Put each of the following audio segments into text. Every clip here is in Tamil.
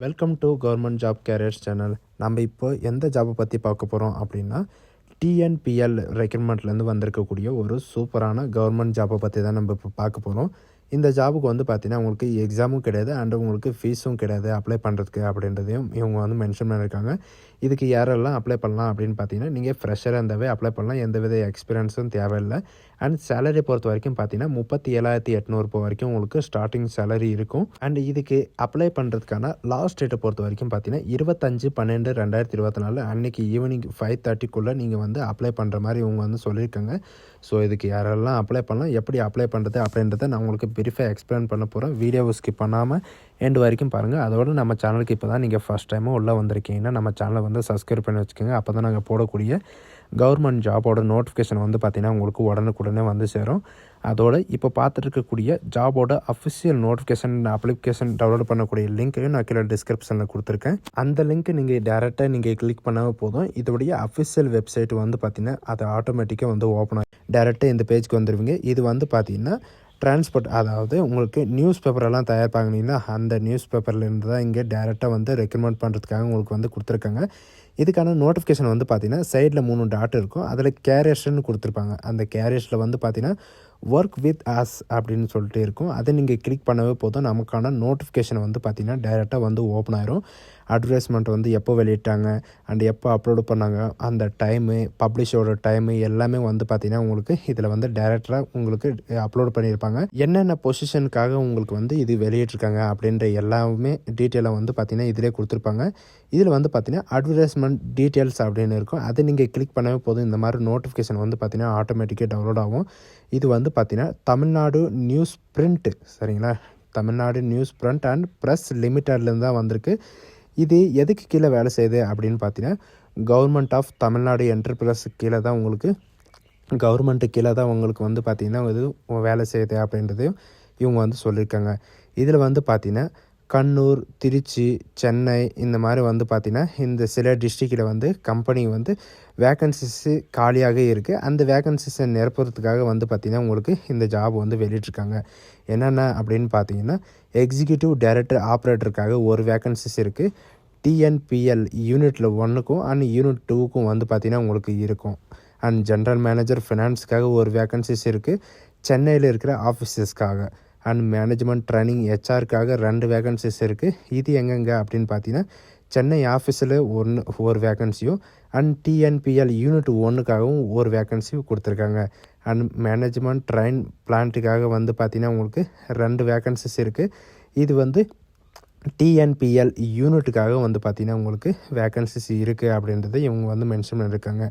Welcome to government job careers channel. நம்ம இப்போ எந்த ஜாபை பற்றி பார்க்க போகிறோம் அப்படின்னா, டிஎன்பிஎல் ரெக்ரூட்மெண்ட்லேருந்து வந்திருக்கக்கூடிய ஒரு சூப்பரான கவர்மெண்ட் ஜாப்பை பற்றி தான் நம்ம இப்போ பார்க்க போகிறோம். இந்த ஜாபுக்கு வந்து பார்த்தீங்கன்னா, உங்களுக்கு எக்ஸாமும் கிடையாது அண்ட் உங்களுக்கு ஃபீஸும் கிடையாது அப்ளை பண்ணுறதுக்கு அப்படின்றதையும் இவங்க வந்து மென்ஷன் பண்ணியிருக்காங்க. இதுக்கு யாரெல்லாம் அப்ளை பண்ணலாம் அப்படின்னு பார்த்தீங்கன்னா, நீங்கள் ஃப்ரெஷராக இருந்தாவே அப்ளை பண்ணலாம். எந்தவித எக்ஸ்பீரியன்ஸும் தேவையில்லை. அண்ட் சேலரி பொறுத்த வரைக்கும் பார்த்தீங்கன்னா 37,800 வரைக்கும் உங்களுக்கு ஸ்டார்டிங் சேலரி இருக்கும். அண்ட் இதுக்கு அப்ளை பண்ணுறதுக்கான லாஸ்ட் டேட்டை பொறுத்த வரைக்கும் பார்த்தீங்கன்னா 25/12/2024 அன்றைக்கி ஈவினிங் 5:30க்குள்ளே நீங்கள் வந்து அப்ளை பண்ணுற மாதிரி இவங்க வந்து சொல்லியிருக்காங்க. ஸோ இதுக்கு யாரெல்லாம் அப்ளை பண்ணலாம், எப்படி அப்ளை பண்ணுறது அப்படின்றத நான் உங்களுக்கு பிரீஃபாக எக்ஸ்பிளைன் பண்ண போகிறேன். வீடியோவை ஸ்கிப் பண்ணாமல் எண்டு வரைக்கும் பாருங்கள். அதோடு நம்ம சேனலுக்கு இப்போ தான் நீங்கள் ஃபஸ்ட் டைமும் உள்ளே வந்திருக்கீங்கன்னா நம்ம சேனலை வந்து சப்ஸ்கிரைப் பண்ணி வச்சுக்கோங்க. அப்போ தான் நாங்கள் போடக்கூடிய கவர்மெண்ட் ஜாபோட நோட்டிஃபிகேஷன் வந்து பார்த்திங்கன்னா உங்களுக்கு உடனுக்குடனே வந்து சேரும். அதோடு இப்போ பார்த்துட்டு இருக்கக்கூடிய ஜாபோட அஃபிஷியல் நோட்டிஃபிகேஷன் அப்ளிகேஷன் டவுன்லோட் பண்ணக்கூடிய லிங்க்கையும் நான் கீழே டிஸ்கிரிப்ஷனில் கொடுத்துருக்கேன். அந்த லிங்க் நீங்கள் டேரெக்டாக நீங்கள் கிளிக் பண்ணாமல் போதும். இதோடைய அஃபிஷியல் வெப்சைட் வந்து பார்த்திங்கன்னா அது ஆட்டோமேட்டிக்காக வந்து ஓப்பன் ஆகும். டேரெக்டாக இந்த பேஜ்க்கு வந்துடுவீங்க. இது வந்து பார்த்திங்கன்னா டிரான்ஸ்போர்ட், அதாவது உங்களுக்கு நியூஸ் பேப்பரெல்லாம் தயாரிப்பாங்கன்னா அந்த நியூஸ் பேப்பர்லேருந்து தான் இங்கே டேரெக்டாக வந்து ரெக்ரூட்மெண்ட் பண்ணுறதுக்காக உங்களுக்கு வந்து கொடுத்துருக்காங்க. இதுக்கான நோட்டிஃபிகேஷன் வந்து பார்த்திங்கன்னா சைடில் 3 டாட் இருக்கும். அதில் கேரியர்ஸ்ன்னு கொடுத்துருப்பாங்க. அந்த கேரியர்ஸில் வந்து பார்த்திங்கன்னா ஒர்க் வித் ஆஸ் அப்படின்னு சொல்லிட்டு இருக்கும். அதை நீங்கள் கிளிக் பண்ணவே போதும். நமக்கான நோட்டிஃபிகேஷன் வந்து பார்த்திங்கன்னா டைரெக்டாக வந்து ஓப்பன் ஆயிரும். அட்வர்டைஸ்மெண்ட் வந்து எப்போ வெளியிட்டாங்க அண்ட் எப்போ அப்லோடு பண்ணாங்க, அந்த டைமு, பப்ளிஷோட டைமு எல்லாமே வந்து பார்த்திங்கன்னா உங்களுக்கு இதில் வந்து டைரெக்டாக உங்களுக்கு அப்லோட் பண்ணியிருப்பாங்க. என்னென்ன பொசிஷனுக்காக உங்களுக்கு வந்து இது வெளியிட்ருக்காங்க அப்படின்ற எல்லாமே டீட்டெயிலாக வந்து பார்த்திங்கன்னா இதிலே கொடுத்துருப்பாங்க. இதில் வந்து பார்த்திங்கன்னா அட்வர்டைஸ்மெண்ட் டீட்டெயில்ஸ் அப்படின்னு இருக்கும். அதை நீங்கள் கிளிக் பண்ணவே போதும். இந்த மாதிரி நோட்டிஃபிகேஷன் வந்து பார்த்திங்கன்னா ஆட்டோமேட்டிக்காக டவுன்லோட் ஆகும். இது வந்து பார்த்திங்கன்னா தமிழ்நாடு நியூஸ் பிரிண்ட், சரிங்களா? Tamil Nadu news print and press லிமிட்டட்லேருந்து தான் வந்திருக்கு. இது எதுக்கு கீழே வேலை செய்யுது அப்படின்னு பார்த்தீங்கன்னா கவர்மெண்ட் ஆஃப் தமிழ்நாடு என்டர்பிரைஸ் கீழே தான் உங்களுக்கு கவர்மெண்ட்டு கீழே தான் உங்களுக்கு வந்து பார்த்திங்கன்னா இது வேலை செய்யுது அப்படின்றதையும் இவங்க வந்து சொல்லியிருக்காங்க. இதில் வந்து பார்த்திங்கன்னா கண்ணூர், திருச்சி, சென்னை இந்த மாதிரி வந்து பார்த்திங்கன்னா இந்த சில டிஸ்ட்ரிக்டில் வந்து கம்பெனி வந்து வேக்கன்சிஸு காலியாக இருக்குது. அந்த வேக்கன்சிஸை நிரப்புறதுக்காக வந்து பார்த்திங்கன்னா உங்களுக்கு இந்த ஜாப் வந்து வெளியிட்ருக்காங்க. என்னென்ன அப்படின்னு பார்த்தீங்கன்னா எக்ஸிக்யூட்டிவ் டைரக்டர் ஆப்ரேட்டருக்காக ஒரு வேக்கன்சிஸ் இருக்குது. டிஎன்பிஎல் யூனிட்டில் 1க்கும் அண்ட் யூனிட் 2க்கும் வந்து பார்த்திங்கன்னா உங்களுக்கு இருக்கும். அண்ட் ஜென்ரல் மேனேஜர் ஃபினான்ஸுக்காக ஒரு வேக்கன்சிஸ் இருக்குது சென்னையில் இருக்கிற ஆஃபீஸஸ்க்காக. அண்ட் மேனேஜ்மெண்ட் ட்ரைனிங் ஹெச்ஆருக்காக 2 வேக்கன்சிஸ் இருக்குது. இது எங்கெங்கே அப்படின்னு பார்த்தீங்கன்னா சென்னை ஆஃபீஸில் ஒரு வேக்கன்சியும் அண்ட் டிஎன்பிஎல் யூனிட் 1க்காகவும் ஒரு வேக்கன்சியும் கொடுத்துருக்காங்க. அண்ட் மேனேஜ்மெண்ட் ட்ரைன் பிளான்ட்டுக்காக வந்து பார்த்திங்கன்னா உங்களுக்கு 2 வேக்கன்சிஸ் இருக்குது. இது வந்து டிஎன்பிஎல் யூனிட்டுக்காக வந்து பார்த்திங்கன்னா உங்களுக்கு வேக்கன்சிஸ் இருக்குது அப்படின்றத இவங்க வந்து மென்ஷன் பண்ணியிருக்காங்க.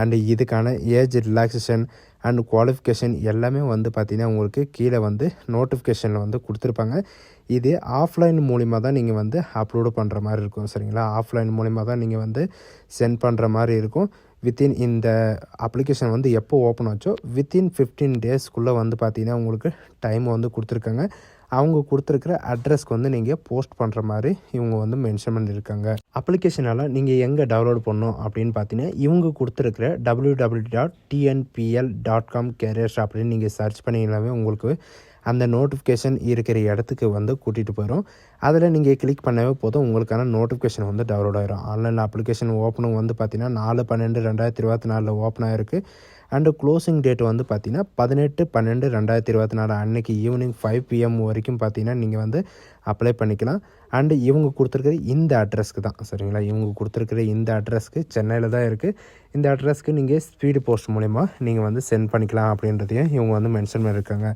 அண்டு இதுக்கான ஏஜ் ரிலாக்ஸேஷன் அண்ட் குவாலிஃபிகேஷன் எல்லாமே வந்து பார்த்திங்கன்னா உங்களுக்கு கீழே வந்து நோட்டிஃபிகேஷனில் வந்து கொடுத்துருப்பாங்க. இது ஆஃப்லைன் மூலிமா தான் நீங்கள் வந்து அப்லோடு பண்ணுற மாதிரி இருக்கும், சரிங்களா? ஆஃப்லைன் மூலிமா தான் நீங்கள் வந்து சென்ட் பண்ணுற மாதிரி இருக்கும். வித்தின் இந்த அப்ளிகேஷன் வந்து எப்போ ஓப்பன் ஆச்சோ வித்தின் 15 டேஸ்க்குள்ளே வந்து பார்த்திங்கன்னா உங்களுக்கு டைம் வந்து கொடுத்துருக்காங்க. அவங்க கொடுத்துருக்கிற அட்ரஸ்க்கு வந்து நீங்கள் போஸ்ட் பண்ணுற மாதிரி இவங்க வந்து மென்ஷன் பண்ணியிருக்காங்க. அப்ளிகேஷனால் நீங்கள் எங்கே டவுன்லோட் பண்ணணும் அப்படின்னு பார்த்தீங்கன்னா இவங்க கொடுத்துருக்கிற www.tnpl.com கேரியர்ஸ் அப்படின்னு நீங்கள் சர்ச் பண்ணிங்கனாவே உங்களுக்கு அந்த நோட்டிஃபிகேஷன் இருக்கிற இடத்துக்கு வந்து கூட்டிகிட்டு போயிடும். அதில் நீங்கள் கிளிக் பண்ணவே போதும் உங்களுக்கான நோட்டிஃபிகேஷன் வந்து டவுன்லோட் ஆகிரும். ஆன்லைன் அப்ளிகேஷன் ஓப்பனும் வந்து பார்த்திங்கன்னா 4/12/2024 ஓப்பன் ஆகிருக்கு. அண்டு க்ளோசிங் டேட் வந்து பார்த்திங்கன்னா 18/12/2024 அன்றைக்கி ஈவினிங் 5 PM வரைக்கும் பார்த்திங்கன்னா நீங்கள் வந்து அப்ளை பண்ணிக்கலாம். அண்டு இவங்க கொடுத்துருக்கிற இந்த அட்ரஸ்க்கு தான், சரிங்களா? இவங்க கொடுத்துருக்கிற இந்த அட்ரஸ்க்கு சென்னையில் தான் இருக்குது. இந்த அட்ரஸ்க்கு நீங்கள் ஸ்பீடு போஸ்ட் மூலிமா நீங்கள் வந்து சென்ட் பண்ணிக்கலாம் அப்படின்றதையும் இவங்க வந்து மென்ஷன் பண்ணியிருக்காங்க.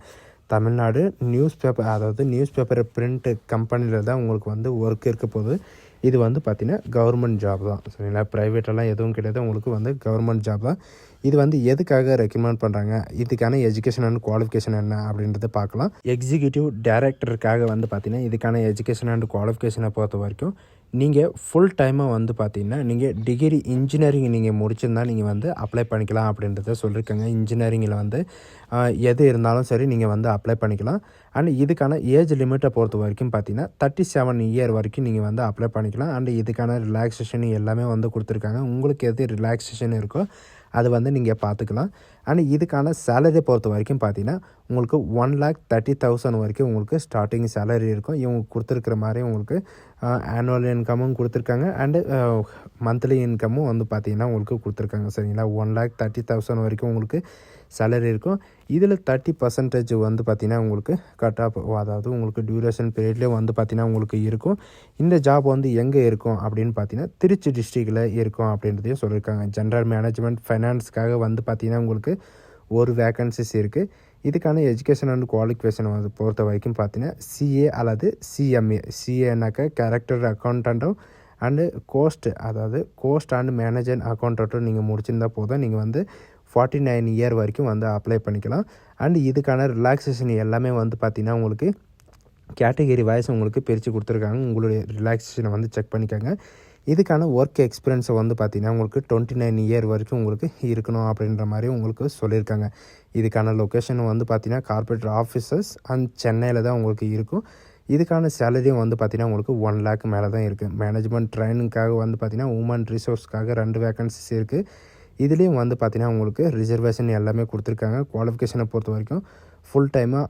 தமிழ்நாடு நியூஸ் பேப்பர், அதாவது நியூஸ் பேப்பர் பிரிண்ட் கம்பெனியில் தான் உங்களுக்கு வந்து ஒர்க் இருக்க போகுது. இது வந்து பார்த்திங்கன்னா கவர்மெண்ட் ஜாப் தான், சரிங்களா? ப்ரைவேட்டெல்லாம் எதுவும் கிடையாது, உங்களுக்கு வந்து கவர்மெண்ட் ஜாப் தான். இது வந்து எதுக்காக ரெக்கமெண்ட் பண்ணுறாங்க, இதுக்கான எஜுகேஷன் அண்ட் குவாலிஃபிகேஷன் என்ன அப்படின்றத பார்க்கலாம். எக்ஸிக்யூட்டிவ் டைரக்டருக்காக வந்து பார்த்திங்கன்னா இதுக்கான எஜுகேஷன் அண்ட் குவாலிஃபிகேஷனை பொறுத்த வரைக்கும் நீங்கள் ஃபுல் டைமாக வந்து பார்த்திங்கன்னா நீங்கள் டிகிரி இன்ஜினியரிங் நீங்கள் முடிச்சிருந்தால் நீங்கள் வந்து அப்ளை பண்ணிக்கலாம் அப்படின்றத சொல்லியிருக்காங்க. இன்ஜினியரிங்கில் வந்து எது இருந்தாலும் சரி நீங்கள் வந்து அப்ளை பண்ணிக்கலாம். அண்ட் இதுக்கான ஏஜ் லிமிட்டை பொறுத்த வரைக்கும் பார்த்திங்கன்னா 37 இயர் வரைக்கும் நீங்கள் வந்து அப்ளை பண்ணிக்கலாம். அண்ட் இதுக்கான ரிலாக்ஸேஷன் எல்லாமே வந்து கொடுத்துருக்காங்க. உங்களுக்கு எது ரிலாக்ஸேஷன் இருக்கோ அது வந்து நீங்கள் பார்த்துக்கலாம். அண்ட் இதுக்கான சேலரியை பொறுத்த வரைக்கும் பார்த்தீங்கன்னா உங்களுக்கு 1,30,000 வரைக்கும் உங்களுக்கு ஸ்டார்டிங் சேலரி இருக்கும். இவங்க கொடுத்துருக்கிற மாதிரி உங்களுக்கு ஆனுவல் இன்கமும் கொடுத்துருக்காங்க. அண்டு மந்த்லி இன்கமும் வந்து பார்த்திங்கன்னா உங்களுக்கு கொடுத்துருக்காங்க. சரிங்களா, 1,30,000 வரைக்கும் உங்களுக்கு சேலரி இருக்கும். இதில் 30% வந்து பார்த்திங்கன்னா உங்களுக்கு கட் ஆஃப், அதாவது உங்களுக்கு டியூரேஷன் பீரியட்லேயே வந்து பார்த்திங்கன்னா உங்களுக்கு இருக்கும். இந்த ஜாப் வந்து எங்கே இருக்கும் அப்படின்னு பார்த்தீங்கன்னா திருச்சி டிஸ்ட்ரிக்டில் இருக்கும் அப்படின்றதையும் சொல்லியிருக்காங்க. ஜென்ரல் மேனேஜ்மெண்ட் ஃபைனான்ஸ்க்காக வந்து பார்த்திங்கன்னா உங்களுக்கு ஒரு வேக்கன்சிஸ் இருக்குது. இதுக்கான எஜுகேஷன் அண்ட் குவாலிஃபிகேஷன் வந்து பொறுத்த வரைக்கும் பார்த்தீங்கன்னா சிஏ அல்லது சிஎம்ஏ. சிஏனாக்க கேரக்டர் அக்கௌண்டண்ட்டும் அண்டு கோஸ்ட் அண்ட் மேனேஜர் அக்கௌண்டண்ட்டும் நீங்கள் முடிச்சிருந்தா போதும். நீங்கள் வந்து 49 இயர் வரைக்கும் வந்து அப்ளை பண்ணிக்கலாம். அண்டு இதுக்கான ரிலாக்ஸேஷன் எல்லாமே வந்து பார்த்திங்கன்னா உங்களுக்கு கேட்டகரி வைஸ் உங்களுக்கு பிரித்து கொடுத்துருக்காங்க. உங்களுடைய ரிலாக்ஸேஷனை வந்து செக் பண்ணிக்கோங்க. இதுக்கான ஒர்க் எக்ஸ்பீரியன்ஸை வந்து பார்த்திங்கன்னா உங்களுக்கு 29 இயர் வரைக்கும் உங்களுக்கு இருக்கணும் அப்படின்ற மாதிரி உங்களுக்கு சொல்லியிருக்காங்க. இதுக்கான லொக்கேஷன் வந்து பார்த்திங்கன்னா கார்பரேட் ஆஃபீஸஸ் அண்ட் சென்னையில் தான் உங்களுக்கு இருக்கும். இதுக்கான சேலரியும் வந்து பார்த்திங்கன்னா உங்களுக்கு 1 lakh மேலே தான் இருக்குது. மேனேஜ்மெண்ட் ட்ரைனிங்காக வந்து பார்த்திங்கன்னா உமன் ரிசோர்ஸ்க்காக 2 வேக்கன்சிஸ் இருக்குது. இதுலேயும் வந்து பார்த்திங்கன்னா உங்களுக்கு ரிசர்வேஷன் எல்லாமே கொடுத்துருக்காங்க. குவாலிஃபிகேஷனை பொறுத்த வரைக்கும் ஃபுல் டைமாக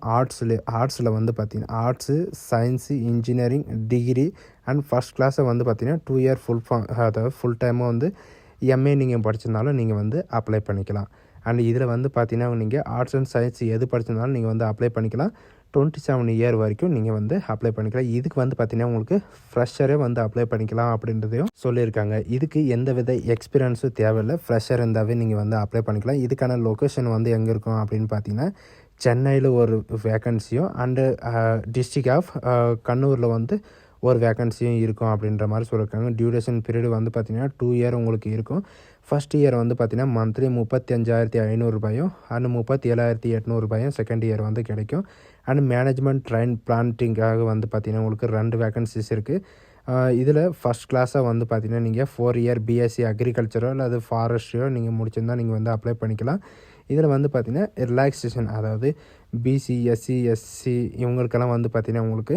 ஆர்ட்ஸில் வந்து பார்த்திங்கன்னா arts, science, engineering, degree and first கிளாஸை வந்து பார்த்திங்கன்னா 2 year அதாவது ஃபுல் டைமாக வந்து எம்ஏ நீங்கள் படிச்சிருந்தாலும் நீங்கள் வந்து அப்ளை பண்ணிக்கலாம். அண்ட் இதில் வந்து பார்த்திங்கன்னா நீங்கள் ஆர்ட்ஸ் அண்ட் சயின்ஸ் எது படிச்சிருந்தாலும் நீங்கள் வந்து அப்ளை பண்ணிக்கலாம். 27 இயர் வரைக்கும் நீங்கள் வந்து அப்ளை பண்ணிக்கலாம். இதுக்கு வந்து பார்த்திங்கன்னா உங்களுக்கு ஃப்ரெஷரே வந்து அப்ளை பண்ணிக்கலாம் அப்படின்றதையும் சொல்லியிருக்காங்க. இதுக்கு எந்த வித எக்ஸ்பீரியன்ஸும் தேவையில்லை. ஃப்ரெஷர் இருந்தாவே நீங்கள் வந்து அப்ளை பண்ணிக்கலாம். இதுக்கான லொக்கேஷன் வந்து எங்கே இருக்கும் அப்படின்னு பார்த்தீங்கன்னா சென்னையில் ஒரு வேக்கன்சியும் அண்டு டிஸ்ட்ரிக்ட் ஆஃப் கண்ணூரில் வந்து ஒரு வேக்கன்சியும் இருக்கும் அப்படின்ற மாதிரி சொல்லியிருக்காங்க. டியூரேஷன் பீரியட் வந்து பார்த்திங்கன்னா 2 year உங்களுக்கு இருக்கும். ஃபஸ்ட் இயர் வந்து பார்த்திங்கன்னா மந்த்லி 35,500 ரூபாயும் அண்ட் 37,800 ரூபாயும் செகண்ட் இயர் வந்து கிடைக்கும். அண்ட் மேனேஜ்மெண்ட் ட்ரைன் பிளான்ட்டிங்காக வந்து பார்த்திங்கன்னா உங்களுக்கு 2 வேக்கன்சிஸ் இருக்குது. இதில் ஃபஸ்ட் கிளாஸாக வந்து பார்த்திங்கன்னா நீங்கள் 4 year பிஎஸ்சி அக்ரிகல்ச்சரோ அல்லது ஃபாரஸ்ட்ரியோ நீங்கள் முடிச்சிருந்தால் நீங்கள் வந்து அப்ளை பண்ணிக்கலாம். இதில் வந்து பார்த்திங்கன்னா ரிலாக்ஸேஷன், அதாவது பிசி, எஸ்சி, எஸ்சி இவங்களுக்கெல்லாம் வந்து பார்த்திங்கன்னா உங்களுக்கு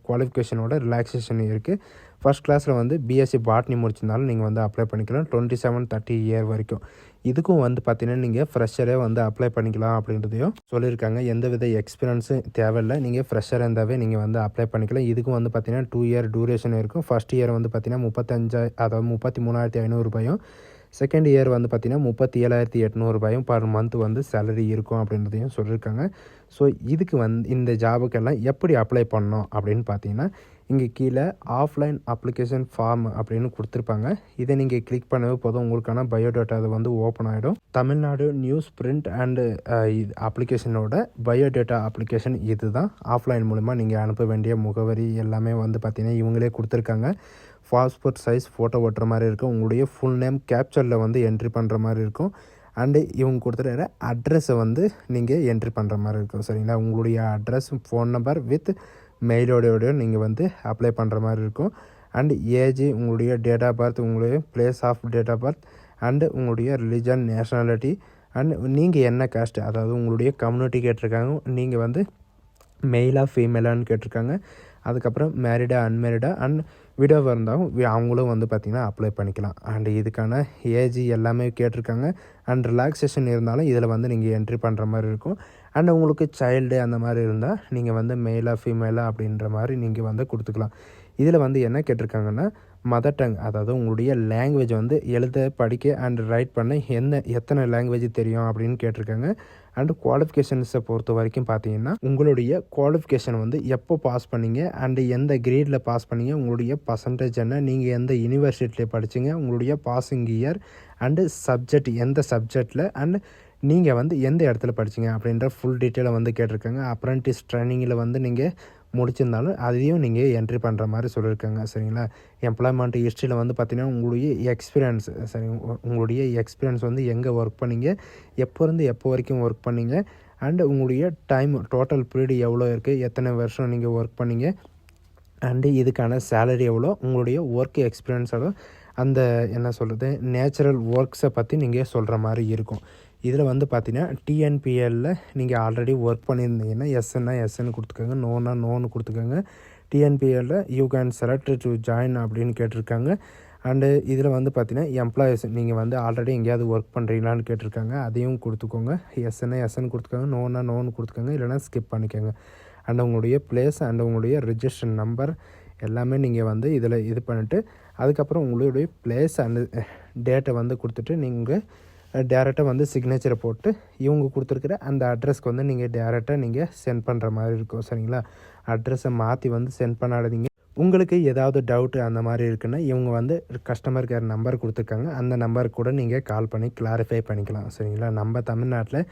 குவாலிஃபிகேஷனோட ரிலாக்ஸேஷன் இருக்குது. ஃபஸ்ட் கிளாஸில் வந்து பிஎஸ்சி பாட்னி முடிச்சிருந்தாலும் நீங்கள் வந்து அப்ளை பண்ணிக்கலாம் 27-30 இயர் வரைக்கும். இதுக்கும் வந்து பார்த்திங்கன்னா நீங்கள் ஃப்ரெஷரே வந்து அப்ளை பண்ணிக்கலாம் அப்படின்றதையும் சொல்லியிருக்காங்க. எந்த வித எக்ஸ்பீரியன்ஸும் தேவையில்லை. நீங்கள் ஃப்ரெஷராக இருந்தாவே நீங்கள் வந்து அப்ளை பண்ணிக்கலாம். இதுக்கும் வந்து பார்த்திங்கன்னா 2 year டியூரேஷன் இருக்கும். ஃபஸ்ட் இயர் வந்து பார்த்திங்கன்னா 33,500 ரூபாயும் செகண்ட் இயர் வந்து பார்த்திங்கன்னா 37,800 ரூபாயும் பர் மந்த் வந்து சேலரி இருக்கும் அப்படின்றதையும் சொல்லியிருக்காங்க. ஸோ இதுக்கு வந்து இந்த ஜாபுக்கெல்லாம் எப்படி அப்ளை பண்ணணும் அப்படின்னு பார்த்தீங்கன்னா இங்கே கீழே ஆஃப்லைன் அப்ளிகேஷன் ஃபார்ம் அப்படின்னு கொடுத்துருப்பாங்க. இதை நீங்கள் கிளிக் பண்ணவே போதும், உங்களுக்கான பயோடேட்டா அது வந்து ஓப்பன் ஆகிடும். தமிழ்நாடு நியூஸ் பிரிண்ட் அண்டு அப்ளிகேஷனோட பயோடேட்டா அப்ளிகேஷன் இது தான். ஆஃப்லைன் மூலிமா நீங்கள் அனுப்ப வேண்டிய முகவரி எல்லாமே வந்து பார்த்திங்கன்னா இவங்களே கொடுத்துருக்காங்க. பாஸ்போர்ட் சைஸ் ஃபோட்டோ ஓட்டுற மாதிரி இருக்கும். உங்களுடைய ஃபுல் நேம் கேப்சரில் வந்து என்ட்ரி பண்ணுற மாதிரி இருக்கும். அண்டு இவங்க கொடுத்துருக்கிற அட்ரஸை வந்து நீங்கள் என்ட்ரி பண்ணுற மாதிரி இருக்கும். சரிங்களா, உங்களுடைய அட்ரஸ், ஃபோன் நம்பர் வித் மெயிலோடையோட நீங்கள் வந்து அப்ளை பண்ணுற மாதிரி இருக்கும். அண்டு ஏஜ், உங்களுடைய டேட் ஆஃப் பர்த், உங்களுடைய place of date of birth and உங்களுடைய ரிலிஜன், நேஷ்னாலிட்டி அண்ட் நீங்கள் என்ன காஸ்ட், அதாவது உங்களுடைய கம்யூனிட்டி கேட்டிருக்காங்க. நீங்கள் வந்து மெயிலாக ஃபீமேலான்னு கேட்டிருக்காங்க. அதுக்கப்புறம் மேரிடா அன்மேரிடா அண்ட் விடோவாக இருந்தாலும் அவங்களும் வந்து பார்த்திங்கன்னா அப்ளை பண்ணிக்கலாம். அண்டு இதுக்கான ஏஜ் எல்லாமே கேட்டிருக்காங்க. அண்ட் ரிலாக்ஸேஷன் இருந்தாலும் இதில் வந்து நீங்கள் என்ட்ரி பண்ணுற மாதிரி இருக்கும். அண்ட் உங்களுக்கு சைல்டு அந்த மாதிரி இருந்தால் நீங்கள் வந்து மேலாக ஃபீமேலாக அப்படின்ற மாதிரி நீங்கள் வந்து கொடுத்துக்கலாம். இதில் வந்து என்ன கேட்டிருக்காங்கன்னா மதர் டங், அதாவது உங்களுடைய லாங்குவேஜ் வந்து எழுத, படிக்க அண்ட் ரைட் பண்ண எத்தனை லாங்குவேஜ் தெரியும் அப்படின்னு கேட்டிருக்காங்க. அண்டு குவாலிஃபிகேஷன்ஸை பொறுத்த வரைக்கும் பார்த்தீங்கன்னா உங்களுடைய குவாலிஃபிகேஷன் வந்து எப்போ பாஸ் பண்ணீங்க அண்டு எந்த கிரேடில் பாஸ் பண்ணீங்க, உங்களுடைய பர்சன்டேஜ் என்ன, நீங்கள் எந்த யூனிவர்சிட்டியில் படிச்சிங்க, உங்களுடைய பாசிங் இயர் அண்டு சப்ஜெக்ட் எந்த சப்ஜெக்டில் அண்ட் நீங்கள் வந்து எந்த இடத்துல படிச்சிங்க அப்படின்ற ஃபுல் டீட்டெயிலை வந்து கேட்டிருக்காங்க. அப்ரெண்டிஸ் ட்ரைனிங்கில் வந்து நீங்கள் முடிச்சிருந்தாலும் அதையும் நீங்கள் என்ட்ரி பண்ணுற மாதிரி சொல்லியிருக்காங்க. சரிங்களா, எம்ப்ளாய்மெண்ட் ஹிஸ்ட்ரியில் வந்து பார்த்திங்கன்னா உங்களுடைய எக்ஸ்பீரியன்ஸ், சரி உங்களுடைய எக்ஸ்பீரியன்ஸ் வந்து எங்கே ஒர்க் பண்ணிங்க, எப்போ இருந்து எப்போ வரைக்கும் ஒர்க் பண்ணிங்க அண்டு உங்களுடைய டைம் டோட்டல் பீரியட் எவ்வளோ இருக்குது, எத்தனை வருஷம் நீங்கள் ஒர்க் பண்ணிங்க அண்டு இதுக்கான சேலரி எவ்வளோ, உங்களுடைய ஒர்க் எக்ஸ்பீரியன்ஸோட அந்த என்ன சொல்கிறது நேச்சுரல் ஒர்க்ஸை பற்றி நீங்கள் சொல்கிற மாதிரி இருக்கும். இதில் வந்து பார்த்தீங்கன்னா டிஎன்பிஎல்லில் நீங்கள் ஆல்ரெடி ஒர்க் பண்ணியிருந்தீங்கன்னா எஸ்ன்னா எஸ்ன்னு கொடுத்துக்கோங்க, நோன்னா நோன்னு கொடுத்துக்கோங்க. டிஎன்பிஎல்லில் you can select to join அப்படின்னு கேட்டிருக்காங்க. அண்டு இதில் வந்து பார்த்தீங்கன்னா எம்ப்ளாயீஸ் நீங்கள் வந்து ஆல்ரெடி எங்கேயாவது ஒர்க் பண்ணுறீங்களான்னு கேட்டிருக்காங்க. அதையும் கொடுத்துக்கோங்க. எஸ்ன்னா எஸ்ன்னு கொடுத்துக்கோங்க, நோன்னா நோன்னு கொடுத்துக்கோங்க, இல்லைனா ஸ்கிப் பண்ணிக்கோங்க. அண்ட் உங்களுடைய பிளேஸ் அண்ட் உங்களுடைய ரிஜிஸ்ட்ரேஷன் நம்பர் எல்லாமே நீங்கள் வந்து இதில் இது பண்ணிவிட்டு அதுக்கப்புறம் உங்களுடைய ப்ளேஸ் அண்ட் டேட்டை வந்து கொடுத்துட்டு நீங்கள் டேரெக்டாக வந்து சிக்னேச்சரை போட்டு இவங்க கொடுத்துருக்குற அந்த அட்ரஸ்க்கு வந்து நீங்கள் டேரெக்டாக நீங்கள் சென்ட் பண்ணுற மாதிரி இருக்கும். சரிங்களா? அட்ரஸை மாற்றி வந்து சென்ட் பண்ணாதீங்க. உங்களுக்கு ஏதாவது டவுட்டு அந்த மாதிரி இருக்குன்னா இவங்க வந்து கஸ்டமர் கேர் நம்பர் கொடுத்துருக்காங்க. அந்த நம்பருக்கு கூட நீங்கள் கால் பண்ணி கிளாரிஃபை பண்ணிக்கலாம். சரிங்களா? நம்ம தமிழ்நாட்டில்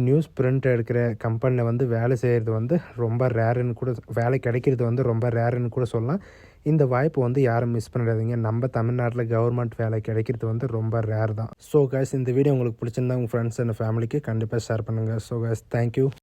நியூஸ் பிரிண்ட் எடுக்கிற கம்பெனியில் வந்து வேலை செய்கிறது வந்து ரொம்ப ரேருன்னு கூட, வேலை கிடைக்கிறது வந்து ரொம்ப ரேருன்னு கூட சொல்லலாம். இந்த வாய்ப்பு வந்து யாரும் மிஸ் பண்ணிடாதீங்க. நம்ம தமிழ்நாட்டில் கவர்மெண்ட் வேலை கிடைக்கிறது வந்து ரொம்ப ரேர் தான். ஸோ கைஸ், இந்த வீடியோ உங்களுக்கு பிடிச்சிருந்தா உங்கள் ஃப்ரெண்ட்ஸ் அண்ட் ஃபேமிலிக்கு கண்டிப்பாக ஷேர் பண்ணுங்கள். So guys, thank you.